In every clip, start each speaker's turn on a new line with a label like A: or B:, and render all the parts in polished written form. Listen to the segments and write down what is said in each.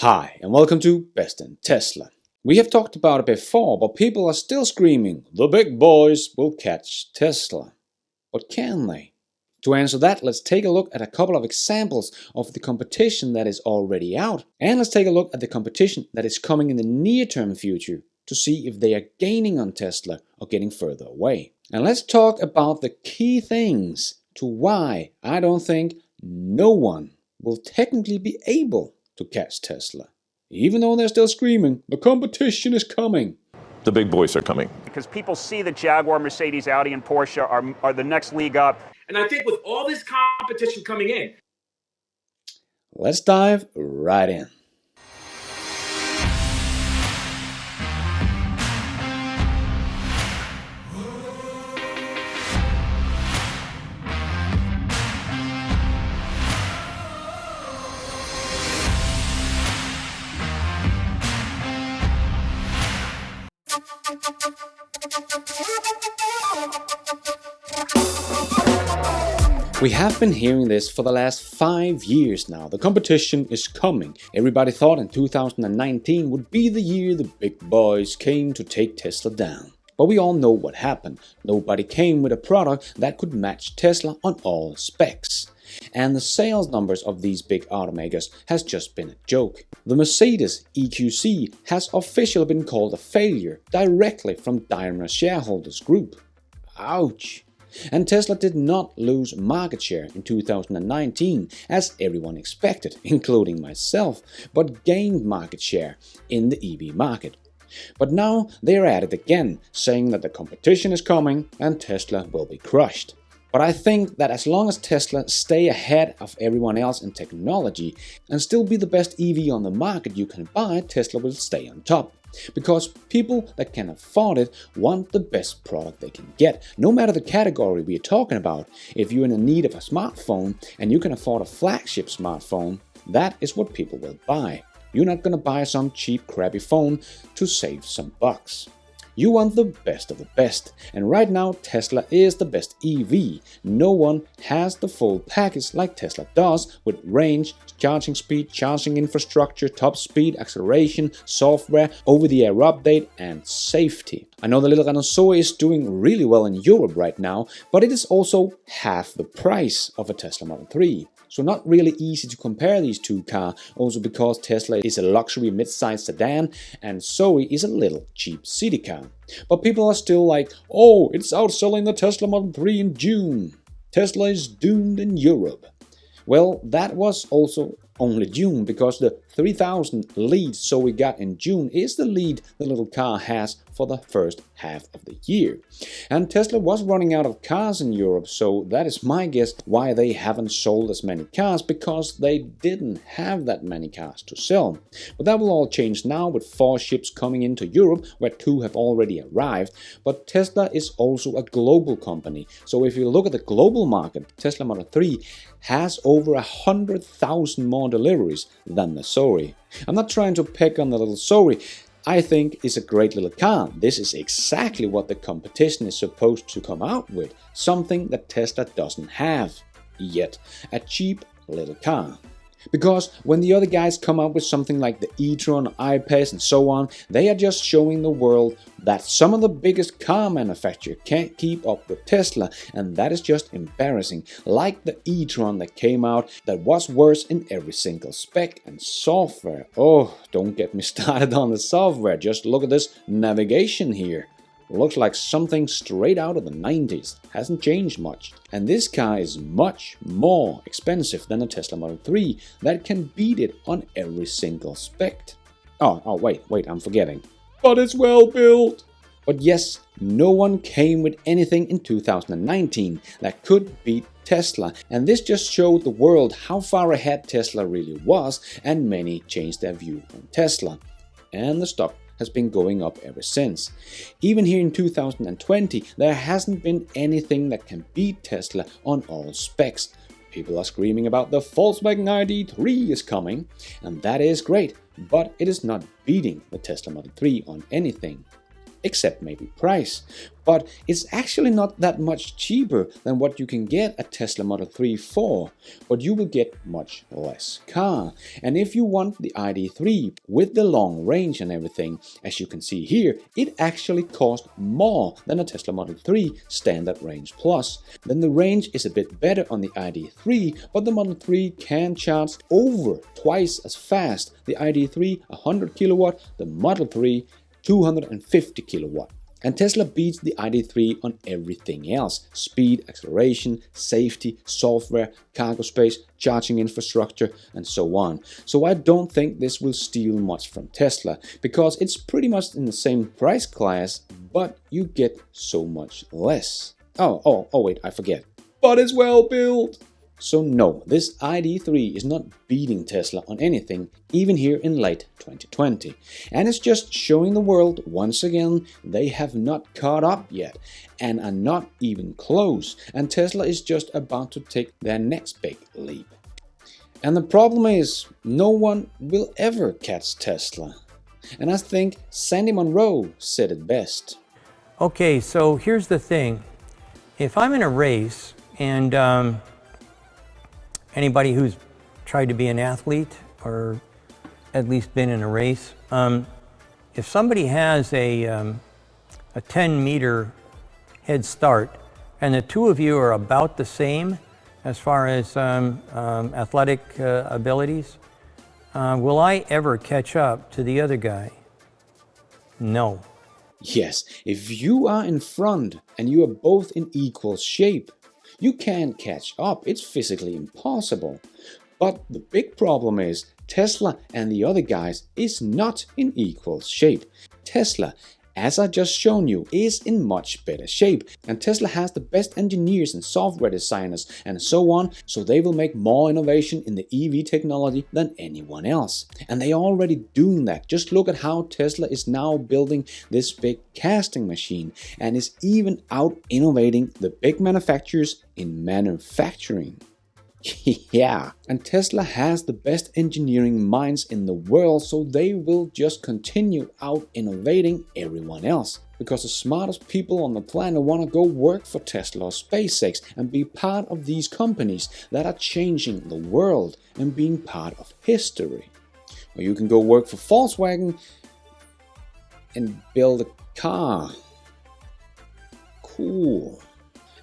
A: Hi, and welcome to Best in Tesla. We have talked about it before, but people are still screaming, the big boys will catch Tesla. But can they? To answer that, let's take a look at a couple of examples of the competition that is already out. And let's take a look at the competition that is coming in the near-term future to see if they are gaining on Tesla or getting further away. And let's talk about the key things to why I don't think no one will technically be able to catch Tesla. Even though they're still screaming, the competition is coming.
B: The big boys are coming.
C: Because people see that Jaguar, Mercedes, Audi, and Porsche are the next league up.
D: And I think with all this competition coming in,
A: Let's dive right in. We have been hearing this for the last 5 years now. The competition is coming. Everybody thought in 2019 would be the year the big boys came to take Tesla down. But we all know what happened. Nobody came with a product that could match Tesla on all specs. And the sales numbers of these big automakers has just been a joke. The Mercedes EQC has officially been called a failure directly from Daimler shareholders group. Ouch! And Tesla did not lose market share in 2019 as everyone expected, including myself, but gained market share in the EV market. But now they are at it again, saying that the competition is coming and Tesla will be crushed. But I think that as long as Tesla stay ahead of everyone else in technology and still be the best EV on the market you can buy, Tesla will stay on top. Because people that can afford it want the best product they can get, no matter the category we are talking about. If you're in need of a smartphone and you can afford a flagship smartphone, that is what people will buy. You're not gonna buy some cheap crappy phone to save some bucks. You want the best of the best, and right now Tesla is the best EV. No one has the full package like Tesla does, with range, charging speed, charging infrastructure, top speed, acceleration, software, over-the-air update, and safety. I know the little Renault Zoe is doing really well in Europe right now, but it is also half the price of a Tesla Model 3. So not really easy to compare these two cars, also because Tesla is a luxury mid-size sedan and Zoe is a little cheap city car. But people are still like, oh, it's outselling the Tesla Model 3 in June. Tesla is doomed in Europe. Well, that was also only June, because the 3,000 lead Zoe got in June is the lead the little car has for the first half of the year. And Tesla was running out of cars in Europe, so that is my guess why they haven't sold as many cars, because they didn't have that many cars to sell. But that will all change now with 4 ships coming into Europe, where 2 have already arrived. But Tesla is also a global company, so if you look at the global market, Tesla Model 3 has over 100,000 more deliveries than the Zoe. I'm not trying to pick on the little Zoe. I think it's a great little car. This is exactly what the competition is supposed to come out with. Something that Tesla doesn't have yet. A cheap little car. Because when the other guys come up with something like the E-tron, I-Pace and so on, they are just showing the world that some of the biggest car manufacturers can't keep up with Tesla, and that is just embarrassing. Like the E-tron that came out that was worse in every single spec and software. Oh, don't get me started on the software, just look at this navigation here. Looks like something straight out of the 90s, hasn't changed much. And this car is much more expensive than a Tesla Model 3 that can beat it on every single spec. Wait, I'm forgetting. But it's well built! But yes, no one came with anything in 2019 that could beat Tesla, and this just showed the world how far ahead Tesla really was, and many changed their view on Tesla. And the stock has been going up ever since. Even here in 2020, there hasn't been anything that can beat Tesla on all specs. People are screaming about the Volkswagen ID.3 is coming, and that is great, but it is not beating the Tesla Model 3 on anything. except maybe price. But it's actually not that much cheaper than what you can get a Tesla Model 3 for, but you will get much less car. And if you want the ID3 with the long range and everything, as you can see here, it actually costs more than a Tesla Model 3 standard range plus. Then the range is a bit better on the ID3, but the Model 3 can charge over twice as fast. The ID3 100 kilowatt, the Model 3 250 kilowatt. And Tesla beats the ID3 on everything else: speed, acceleration, safety, software, cargo space, charging infrastructure, and so on. So I don't think this will steal much from Tesla, because it's pretty much in the same price class, but you get so much less. Oh wait, I forget. But it's well built! So no, this ID3 is not beating Tesla on anything, even here in late 2020. And it's just showing the world once again they have not caught up yet and are not even close, and Tesla is just about to take their next big leap. And the problem is, no one will ever catch Tesla. And I think Sandy Munro said it best.
B: Okay, so here's the thing. If I'm in a race, and anybody who's tried to be an athlete or at least been in a race, if somebody has a 10-meter head start and the two of you are about the same as far as athletic abilities, will I ever catch up to the other guy? No.
A: Yes, if you are in front and you are both in equal shape, you can't catch up. It's physically impossible. But the big problem is Tesla and the other guys is not in equal shape. Tesla, as I just shown you, is in much better shape, and Tesla has the best engineers and software designers and so on, so they will make more innovation in the EV technology than anyone else. And they are already doing that. Just look at how Tesla is now building this big casting machine and is even out innovating the big manufacturers in manufacturing. Yeah, and Tesla has the best engineering minds in the world, so they will just continue out innovating everyone else. Because the smartest people on the planet want to go work for Tesla or SpaceX and be part of these companies that are changing the world and being part of history. Or you can go work for Volkswagen and build a car. Cool.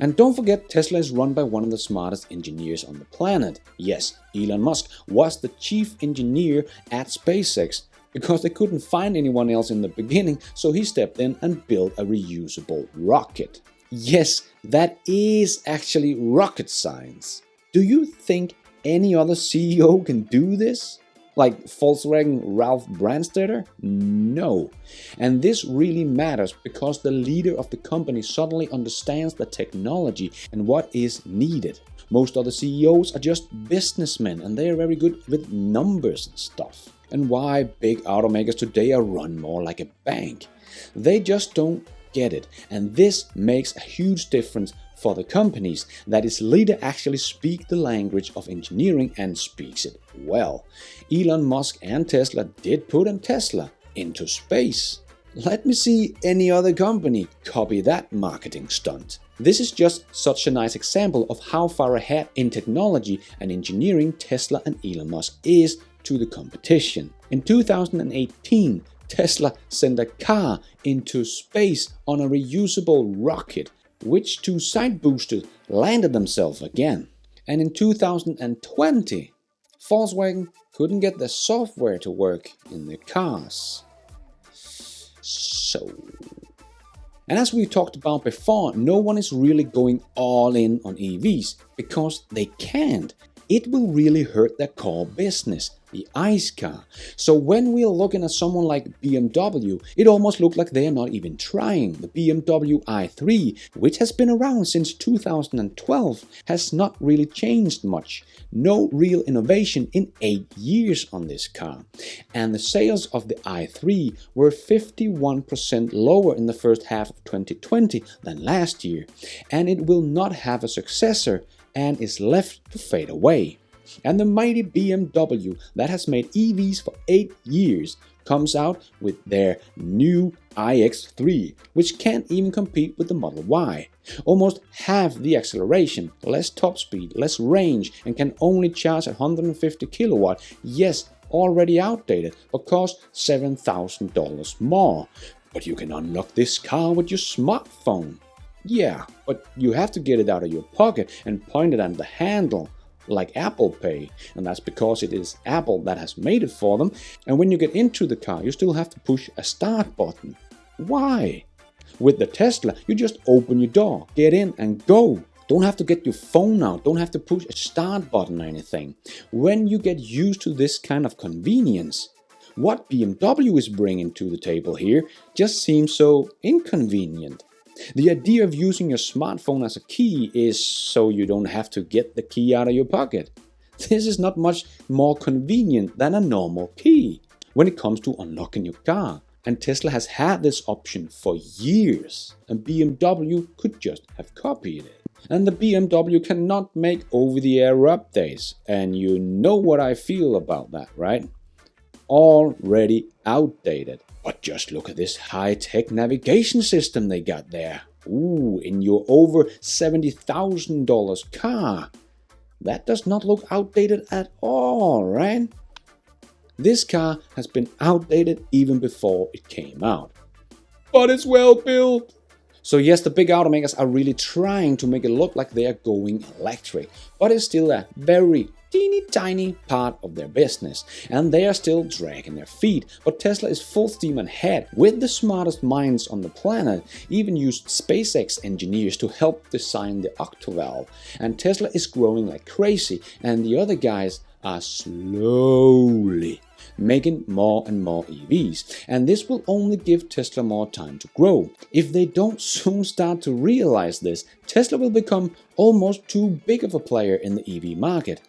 A: And don't forget, Tesla is run by one of the smartest engineers on the planet. Yes, Elon Musk was the chief engineer at SpaceX because they couldn't find anyone else in the beginning, so he stepped in and built a reusable rocket. Yes, that is actually rocket science. Do you think any other CEO can do this? Like Volkswagen Ralph Brandstätter? No. And this really matters because the leader of the company suddenly understands the technology and what is needed. Most other CEOs are just businessmen and they are very good with numbers and stuff. And why big automakers today are run more like a bank. They just don't get it, and this makes a huge difference for the companies that its leader actually speaks the language of engineering and speaks it well. Elon Musk and Tesla did put Tesla into space. Let me see any other company copy that marketing stunt. This is just such a nice example of how far ahead in technology and engineering Tesla and Elon Musk is to the competition. In 2018, Tesla sent a car into space on a reusable rocket, which two side boosters landed themselves again. And in 2020, Volkswagen couldn't get the software to work in their cars. And as we talked about before, no one is really going all in on EVs because they can't. It will really hurt their core business, the ICE car. So when we are looking at someone like BMW, it almost looks like they are not even trying. The Bmw i3, which has been around since 2012, has not really changed much. No real innovation in 8 years on this car. And the sales of the i3 were 51% lower in the first half of 2020 than last year. And it will not have a successor and is left to fade away. And the mighty BMW that has made EVs for 8 years comes out with their new iX3, which can't even compete with the Model Y. Almost half the acceleration, less top speed, less range, and can only charge at 150 kilowatt. Yes, already outdated, but costs $7,000 more. But you can unlock this car with your smartphone. Yeah, but you have to get it out of your pocket and point it at the handle, like Apple Pay, and that's because it is Apple that has made it for them. And when you get into the car, you still have to push a start button. Why? With the Tesla, you just open your door, get in and go. Don't have to get your phone out, don't have to push a start button or anything. When you get used to this kind of convenience, what BMW is bringing to the table here just seems so inconvenient. The idea of using your smartphone as a key is so you don't have to get the key out of your pocket. This is not much more convenient than a normal key when it comes to unlocking your car. And Tesla has had this option for years, and BMW could just have copied it. And the BMW cannot make over-the-air updates, and you know what I feel about that, right? Already outdated. But just look at this high-tech navigation system they got there. Ooh, in your over $70,000 car. That does not look outdated at all, right? This car has been outdated even before it came out. But it's well built. So yes, the big automakers are really trying to make it look like they are going electric, but it's still a very teeny tiny part of their business, and they are still dragging their feet. But Tesla is full steam ahead with the smartest minds on the planet, even used SpaceX engineers to help design the octavalve. And Tesla is growing like crazy, and the other guys are slowly making more and more EVs, and this will only give Tesla more time to grow. If they don't soon start to realize this, Tesla will become almost too big of a player in the EV market.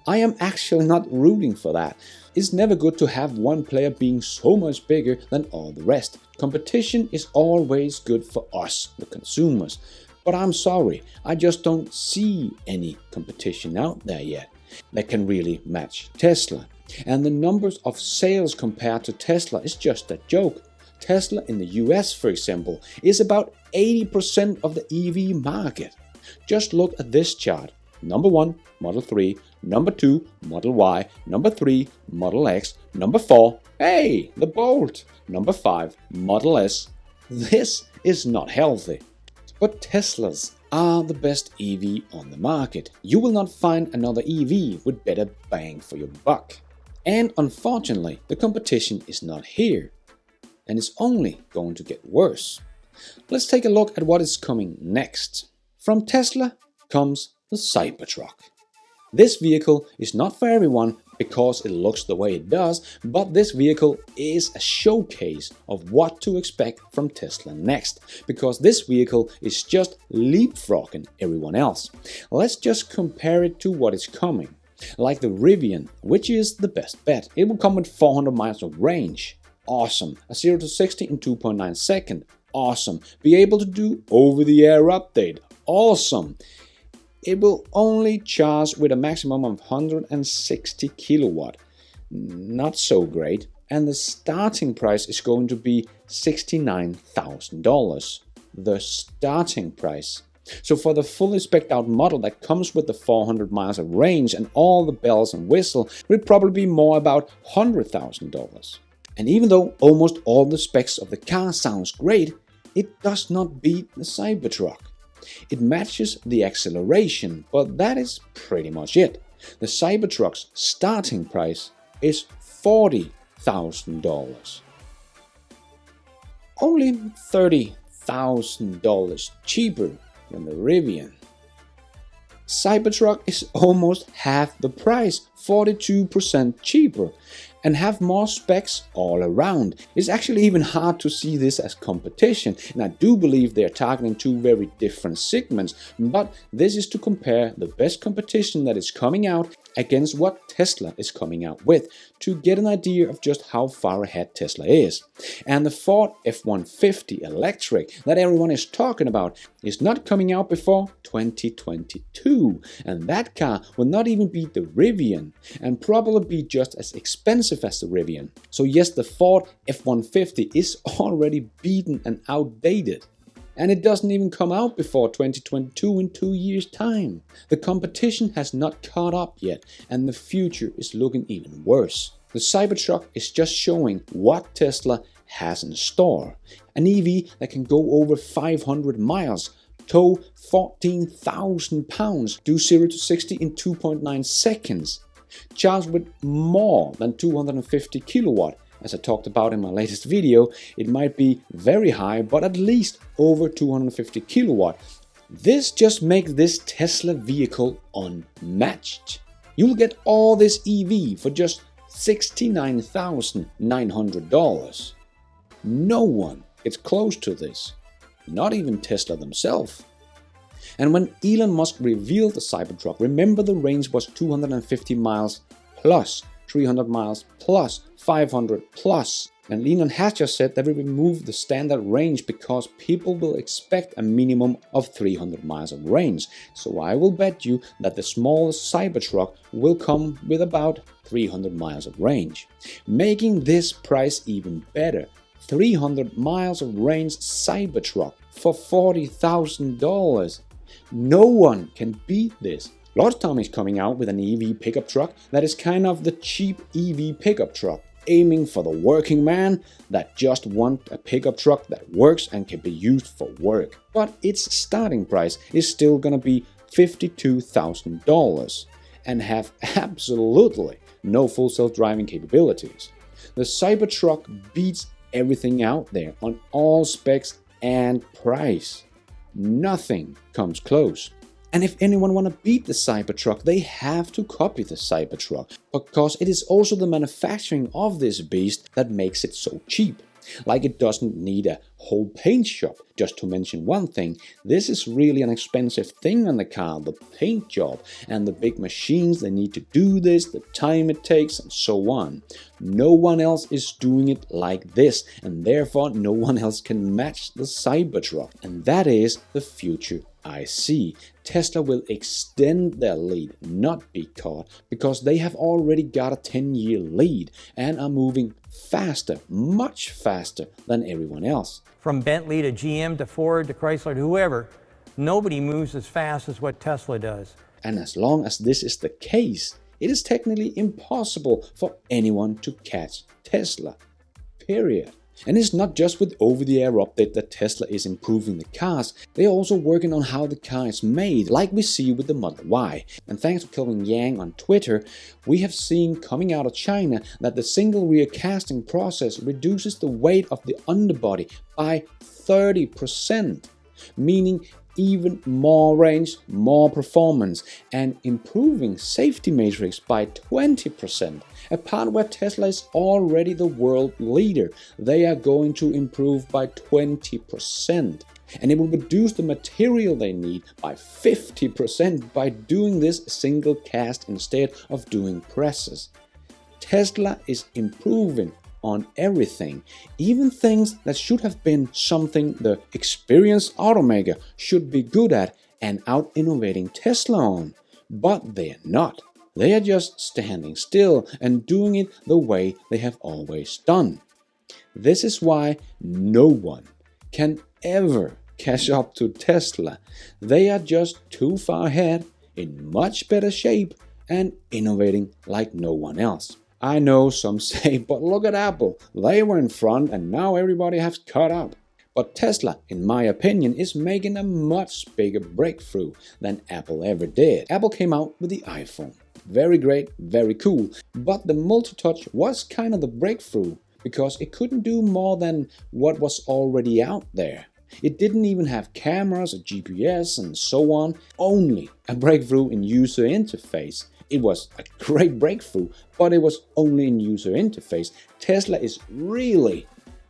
A: I am actually not rooting for that. It's never good to have one player being so much bigger than all the rest. Competition is always good for us, the consumers. But I'm sorry, I just don't see any competition out there yet that can really match Tesla. And the numbers of sales compared to Tesla is just a joke. Tesla in the US, for example, is about 80% of the EV market. Just look at this chart. Number 1, Model 3. Number 2, Model Y. Number 3, Model X. Number 4, hey, the Bolt. Number 5, Model S. This is not healthy. But Teslas are the best EV on the market. You will not find another EV with better bang for your buck. And unfortunately, the competition is not here, and it's only going to get worse. Let's take a look at what is coming next. From Tesla comes the Cybertruck. This vehicle is not for everyone because it looks the way it does, but this vehicle is a showcase of what to expect from Tesla next, because this vehicle is just leapfrogging everyone else. Let's just compare it to what is coming. Like the Rivian, which is the best bet. It will come with 400 miles of range. Awesome. A 0 to 60 in 2.9 seconds. Awesome. Be able to do over-the-air update. Awesome. It will only charge with a maximum of 160 kilowatt. Not so great. And the starting price is going to be $69,000. The starting price. So for the fully spec'd out model that comes with the 400 miles of range and all the bells and whistles, it would probably be more about $100,000. And even though almost all the specs of the car sounds great, it does not beat the Cybertruck. It matches the acceleration, but that is pretty much it. The Cybertruck's starting price is $40,000. Only $30,000 cheaper than the Rivian. Cybertruck is almost half the price, 42% cheaper. and have more specs all around. It's actually even hard to see this as competition, and I do believe they are targeting two very different segments, but this is to compare the best competition that is coming out against what Tesla is coming out with, to get an idea of just how far ahead Tesla is. And the Ford F-150 electric that everyone is talking about is not coming out before 2022, and that car will not even beat the Rivian, and probably be just as expensive as the Rivian. So yes, the Ford F-150 is already beaten and outdated. And it doesn't even come out before 2022 in 2 years' time. The competition has not caught up yet, and the future is looking even worse. The Cybertruck is just showing what Tesla has in store. An EV that can go over 500 miles, tow 14,000 pounds, do 0 to 60 in 2.9 seconds, charge with more than 250 kilowatt. As I talked about in my latest video, it might be very high, but at least over 250 kilowatt. This just makes this Tesla vehicle unmatched. You'll get all this EV for just $69,900. No one gets close to this, not even Tesla themselves. And when Elon Musk revealed the Cybertruck, remember the range was 250 miles plus, 300 miles plus, 500 plus. And Elon has just said that we remove the standard range because people will expect a minimum of 300 miles of range. So I will bet you that the smallest Cybertruck will come with about 300 miles of range, making this price even better. 300 miles of range Cybertruck for $40,000. No one can beat this. Lordstown is coming out with an EV pickup truck that is kind of the cheap EV pickup truck, aiming for the working man that just want a pickup truck that works and can be used for work. But its starting price is still gonna be $52,000 and have absolutely no full self-driving capabilities. The Cybertruck beats everything out there on all specs and price. Nothing comes close. And if anyone want to beat the Cybertruck, they have to copy the Cybertruck, because it is also the manufacturing of this beast that makes it so cheap. Like it doesn't need a whole paint shop, just to mention one thing. This is really an expensive thing on the car, the paint job, and the big machines they need to do this, the time it takes, and so on. No one else is doing it like this, and therefore no one else can match the Cybertruck. And that is the future I see. Tesla will extend their lead, not be caught, because they have already got a 10-year lead and are moving faster, much faster than everyone else.
B: From Bentley to GM to Ford to Chrysler to whoever, nobody moves as fast as what Tesla does.
A: And as long as this is the case, it is technically impossible for anyone to catch Tesla. Period. And it's not just with over-the-air update that Tesla is improving the cars, they are also working on how the car is made, like we see with the Model Y. And thanks to Kelvin Yang on Twitter, we have seen coming out of China that the single rear casting process reduces the weight of the underbody by 30%, meaning even more range, more performance, and improving safety matrix by 20%. A part where Tesla is already the world leader, they are going to improve by 20%. And it will reduce the material they need by 50% by doing this single cast instead of doing presses. Tesla is improving on everything, even things that should have been something the experienced automaker should be good at and out-innovating Tesla on. But they're not. They are just standing still and doing it the way they have always done. This is why no one can ever catch up to Tesla. They are just too far ahead, in much better shape, and innovating like no one else. I know some say, but look at Apple, they were in front and now everybody has caught up. But Tesla, in my opinion, is making a much bigger breakthrough than Apple ever did. Apple came out with the iPhone. Very great, very cool, but the multi-touch was kind of the breakthrough because it couldn't do more than what was already out there. It didn't even have cameras or GPS and so on, only a breakthrough in user interface. It was a great breakthrough, but it was only in user interface. Tesla is really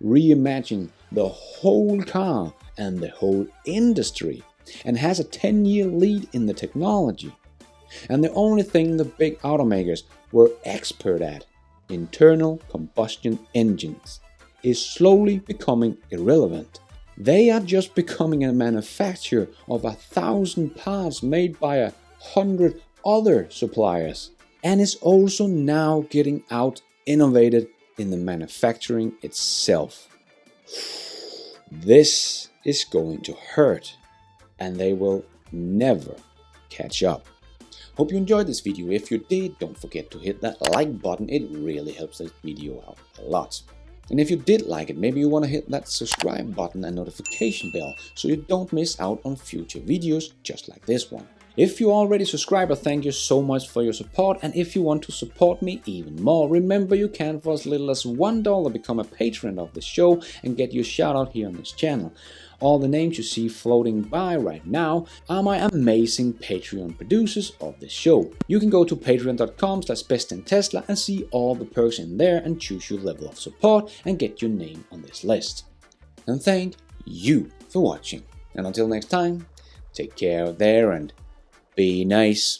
A: reimagining the whole car and the whole industry, and has a 10-year lead in the technology. And the only thing the big automakers were expert at, internal combustion engines, is slowly becoming irrelevant. They are just becoming a manufacturer of 1,000 parts made by 100 other suppliers, and is also now getting out innovated in the manufacturing itself. This is going to hurt, and they will never catch up. Hope you enjoyed this video. If you did, don't forget to hit that like button. It really helps this video out a lot. And if you did like it, maybe you want to hit that subscribe button and notification bell so you don't miss out on future videos just like this one. If you're already a subscriber, thank you so much for your support, and if you want to support me even more, remember you can for as little as $1 become a patron of the show and get your shout out here on this channel. All the names you see floating by right now are my amazing Patreon producers of this show. You can go to patreon.com/BestInTESLA and see all the perks in there and choose your level of support and get your name on this list. And thank you for watching. And until next time, take care out there and be nice.